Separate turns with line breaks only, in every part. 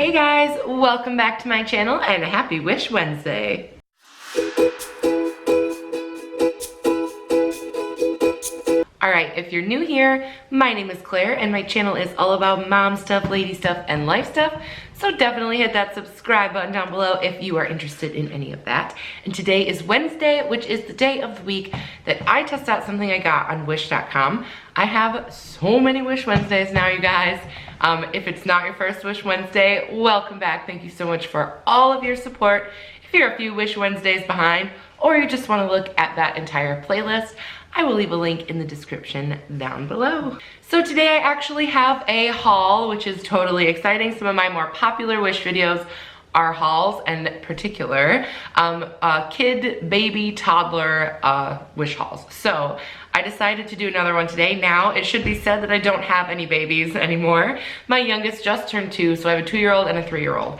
Hey guys, welcome back to my channel and happy Wish Wednesday. Alright, if you're new here, my name is Claire and my channel is all about mom stuff, lady stuff, and life stuff. So definitely hit that subscribe button down below if you are interested in any of that. And today is Wednesday, which is the day of the week that I test out something I got on wish.com. I have so many Wish Wednesdays now, you guys. If it's not your first Wish Wednesday, welcome back. Thank you so much for all of your support. If you're a few Wish Wednesdays behind, or you just want to look at that entire playlist, I will leave a link in the description down below. So today I actually have a haul, which is totally exciting. Some of my more popular Wish videos are hauls, and in particular, kid, baby, toddler Wish hauls. So I decided to do another one today. Now, it should be said that I don't have any babies anymore. My youngest just turned 2, so I have a 2-year-old and a 3-year-old.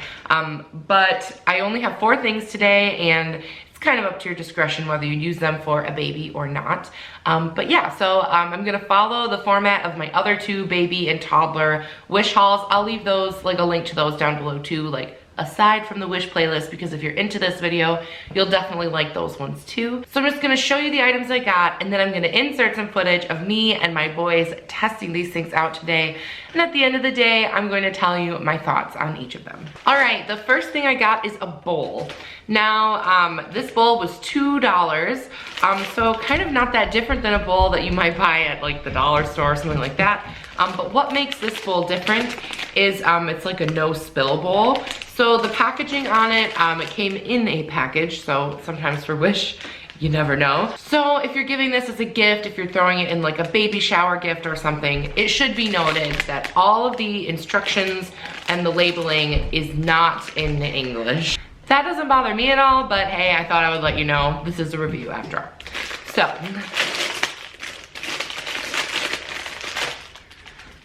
But I only have 4 things today, and kind of up to your discretion whether you use them for a baby or not. But yeah, so I'm gonna follow the format of my other 2 baby and toddler Wish hauls. I'll leave those, like a link to those down below too, like aside from the Wish playlist, because if you're into this video, you'll definitely like those ones too. So I'm just gonna show you the items I got, and then I'm gonna insert some footage of me and my boys testing these things out today. And at the end of the day, I'm going to tell you my thoughts on each of them. All right, the first thing I got is a bowl. Now, this bowl was $2, so kind of not that different than a bowl that you might buy at like the dollar store or something like that. But what makes this bowl different is it's like a no spill bowl. So the packaging on it, it came in a package, so sometimes for Wish, you never know. So if you're giving this as a gift, if you're throwing it in like a baby shower gift or something, it should be noted that all of the instructions and the labeling is not in English. That doesn't bother me at all, but hey, I thought I would let you know. This is a review after all. So,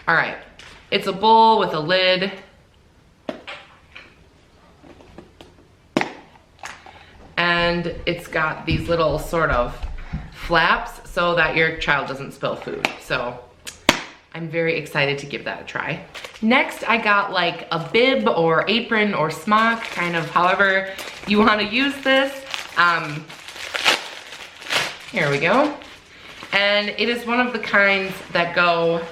all right, it's a bowl with a lid. And it's got these little sort of flaps so that your child doesn't spill food. So I'm very excited to give that a try. Next, I got like a bib or apron or smock, kind of however you want to use this. Here we go. And it is one of the kinds that go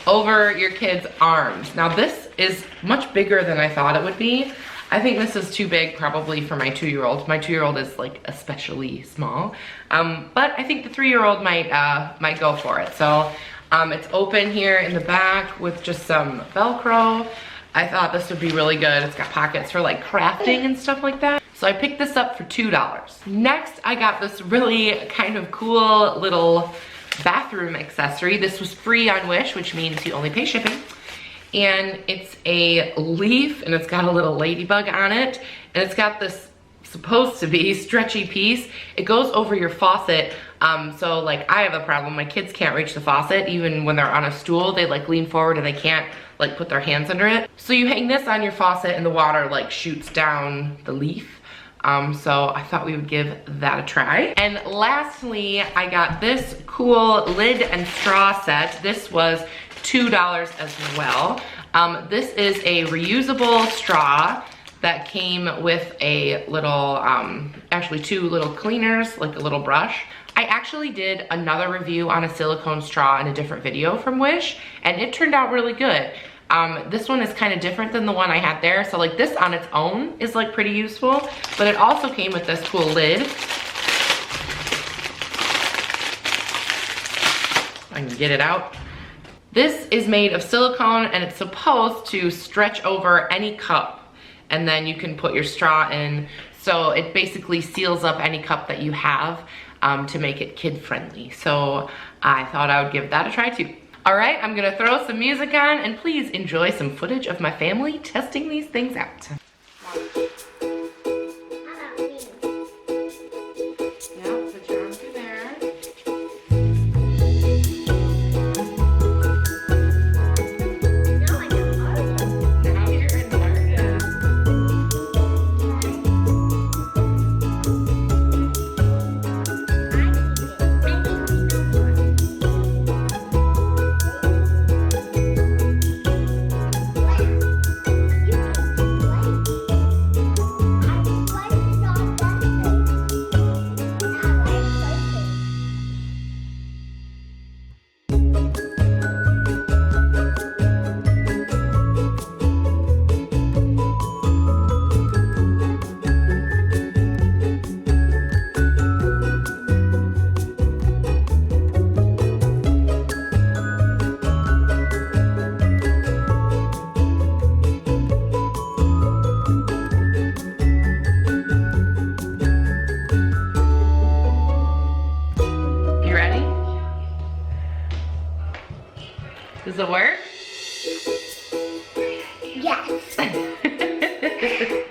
over your kid's arms. Now this is much bigger than I thought it would be. I think this is too big probably for my 2-year-old. My 2-year-old is like especially small. But I think the 3-year-old might go for it. So it's open here in the back with just some Velcro. I thought this would be really good. It's got pockets for like crafting and stuff like that. So I picked this up for $2. Next, I got this really kind of cool little bathroom accessory. This was free on Wish, which means you only pay shipping. And it's a leaf, and it's got a little ladybug on it, and it's got this supposed to be stretchy piece. It goes over your faucet. So like I have a problem. My kids can't reach the faucet even when they're on a stool. They like lean forward and they can't like put their hands under it. So you hang this on your faucet and the water like shoots down the leaf. So I thought we would give that a try. And lastly, I got this cool lid and straw set. This was $2 as well. This is a reusable straw that came with a little, actually 2 little cleaners, like a little brush. I actually did another review on a silicone straw in a different video from Wish, and it turned out really good. This one is kind of different than the one I had there. So like this on its own is like pretty useful, but it also came with this cool lid. I can get it out. This is made of silicone, and it's supposed to stretch over any cup, and then you can put your straw in. So it basically seals up any cup that you have to make it kid friendly. So I thought I would give that a try too. All right, I'm gonna throw some music on, and please enjoy some footage of my family testing these things out.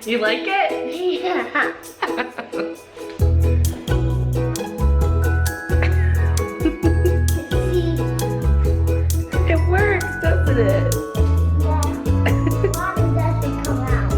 You like it?
Yeah.
It works, doesn't it?
Water doesn't come out.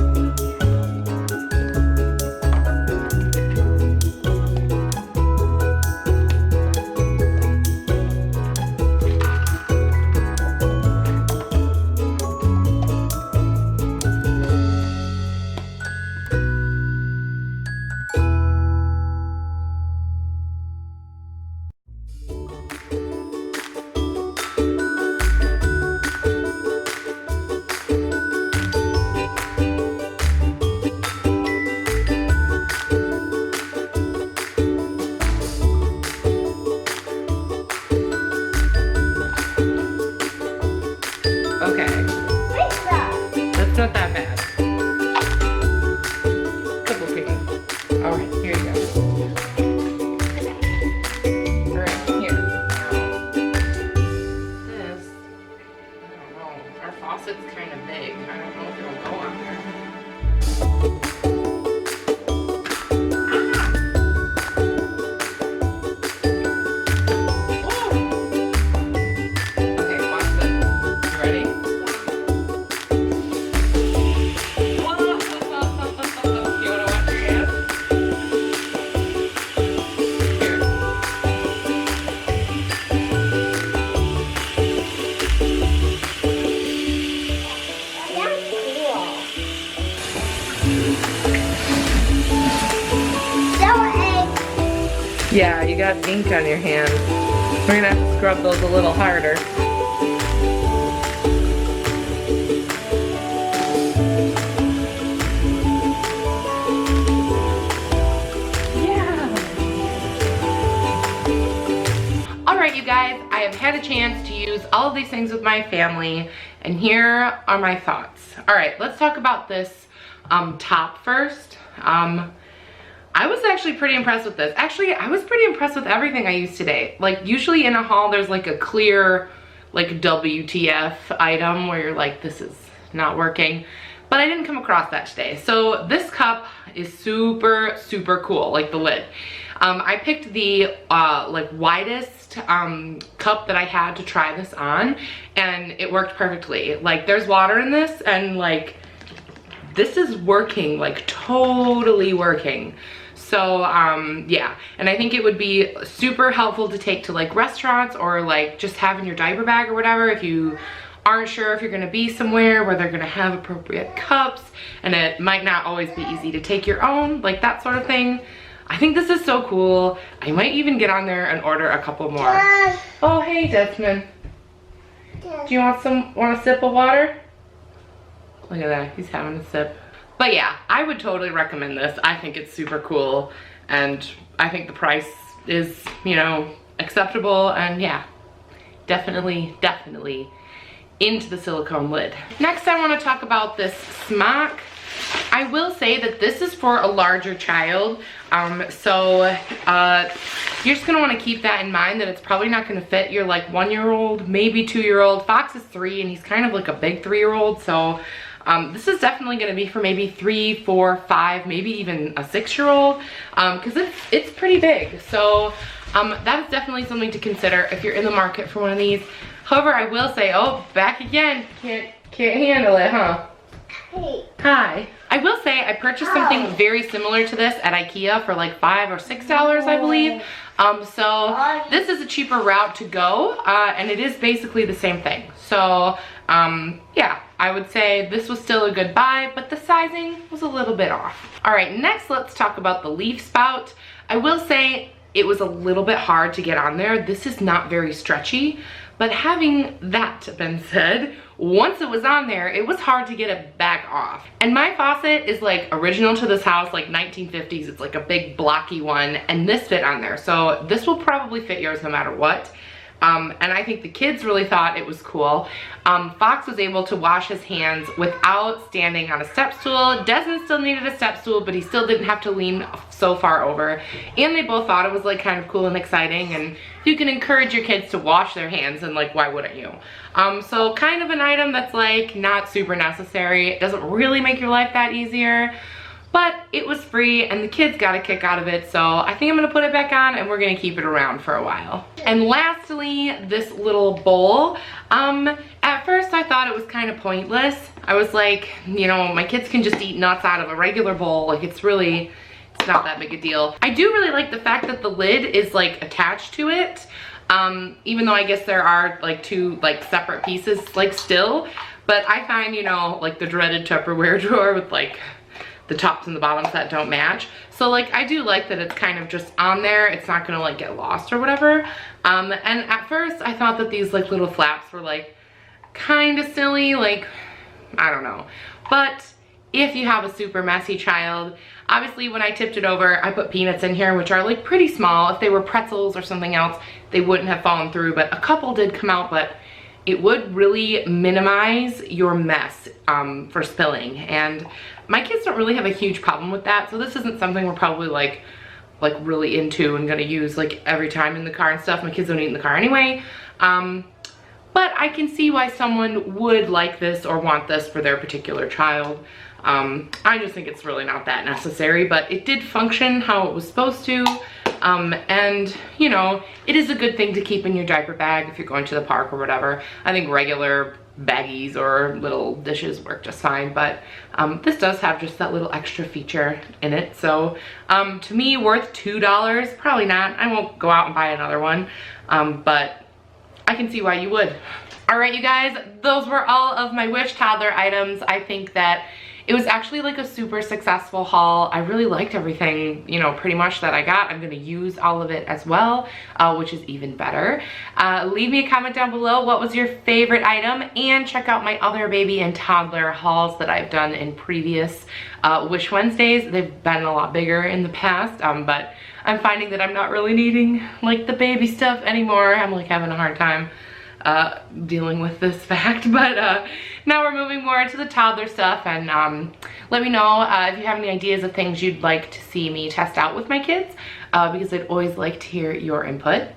Okay, that's not that bad. Couple piggy. All right, here you go. All right, here. This, I don't know. Our faucet's kind of big. I don't know if it'll go on there. Yeah, you got ink on your hands. We're gonna have to scrub those a little harder. Yeah. All right, you guys, I have had a chance to use all of these things with my family, and here are my thoughts. All right, let's talk about this top first. I was actually pretty impressed with this. Actually, I was pretty impressed with everything I used today. Like, usually in a haul, there's like a clear, like WTF item where you're like, this is not working. But I didn't come across that today. So this cup is super, super cool, like the lid. I picked the like widest cup that I had to try this on, and it worked perfectly. Like, there's water in this, and like, this is working, like totally working. So yeah, and I think it would be super helpful to take to like restaurants, or like just have in your diaper bag or whatever if you aren't sure if you're gonna be somewhere where they're gonna have appropriate cups, and it might not always be easy to take your own, like that sort of thing. I think this is so cool. I might even get on there and order a couple more. Oh, hey Desmond. Do you want a sip of water? Look at that, he's having a sip. But yeah, I would totally recommend this. I think it's super cool, and I think the price is, you know, acceptable, and yeah, definitely, definitely into the silicone lid. Next, I want to talk about this smock. I will say that this is for a larger child, so you're just gonna want to keep that in mind, that it's probably not gonna fit your like 1-year-old, maybe 2-year-old. Fox is 3, and he's kind of like a big 3-year-old, so this is definitely going to be for maybe 3, 4, 5, maybe even a 6-year-old, because it's pretty big. So that is definitely something to consider if you're in the market for one of these. However, I will say, oh, back again, can't handle it, huh?
Hey.
Hi. I will say I purchased something very similar to this at IKEA for like $5 or $6, I believe. So this is a cheaper route to go, and it is basically the same thing. So yeah, I would say this was still a good buy, but the sizing was a little bit off. All right, next let's talk about the leaf spout. I will say it was a little bit hard to get on there. This is not very stretchy, but having that been said, once it was on there, it was hard to get it back off. And my faucet is like original to this house, like 1950s. It's like a big blocky one, and this fit on there. So this will probably fit yours no matter what. And I think the kids really thought it was cool. Fox was able to wash his hands without standing on a step stool. Desmond still needed a step stool, but he still didn't have to lean so far over. And they both thought it was like kind of cool and exciting. And if you can encourage your kids to wash their hands, then like, why wouldn't you? So kind of an item that's like not super necessary. It doesn't really make your life that easier. But it was free and the kids got a kick out of it, so I think I'm gonna put it back on and we're gonna keep it around for a while. And lastly, this little bowl. At first I thought it was kind of pointless. I was like, you know, my kids can just eat nuts out of a regular bowl. Like it's not that big a deal. I do really like the fact that the lid is like attached to it. Even though I guess there are like two like separate pieces like still, but I find, you know, like the dreaded Tupperware drawer with like the tops and the bottoms that don't match. So like I do like that it's kind of just on there. It's not gonna like get lost or whatever. And at first I thought that these like little flaps were like kind of silly, like I don't know. But if you have a super messy child, obviously when I tipped it over, I put peanuts in here, which are like pretty small. If they were pretzels or something else, they wouldn't have fallen through, but a couple did come out, but it would really minimize your mess for spilling. And my kids don't really have a huge problem with that, so this isn't something we're probably like really into and gonna use like every time in the car and stuff. My kids don't eat in the car anyway. But I can see why someone would like this or want this for their particular child. I just think it's really not that necessary, but it did function how it was supposed to. And you know, it is a good thing to keep in your diaper bag if you're going to the park or whatever. I think regular baggies or little dishes work just fine, but this does have just that little extra feature in it. So to me, worth $2, probably not. I won't go out and buy another one, but I can see why you would. All right, you guys, those were all of my Wish toddler items. I think that it was actually like a super successful haul. I really liked everything, you know, pretty much that I got. I'm gonna use all of it as well, which is even better. Leave me a comment down below. What was your favorite item? And check out my other baby and toddler hauls that I've done in previous Wish Wednesdays. They've been a lot bigger in the past, but I'm finding that I'm not really needing like the baby stuff anymore. I'm like having a hard time dealing with this fact, but now we're moving more into the toddler stuff. And let me know if you have any ideas of things you'd like to see me test out with my kids, because I'd always like to hear your input.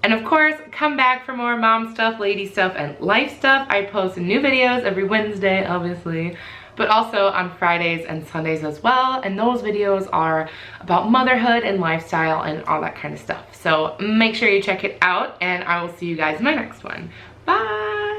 And of course, come back for more mom stuff, lady stuff, and life stuff. I post new videos every Wednesday, obviously, but also on Fridays and Sundays as well. And those videos are about motherhood and lifestyle and all that kind of stuff. So make sure you check it out, and I will see you guys in my next one. Bye.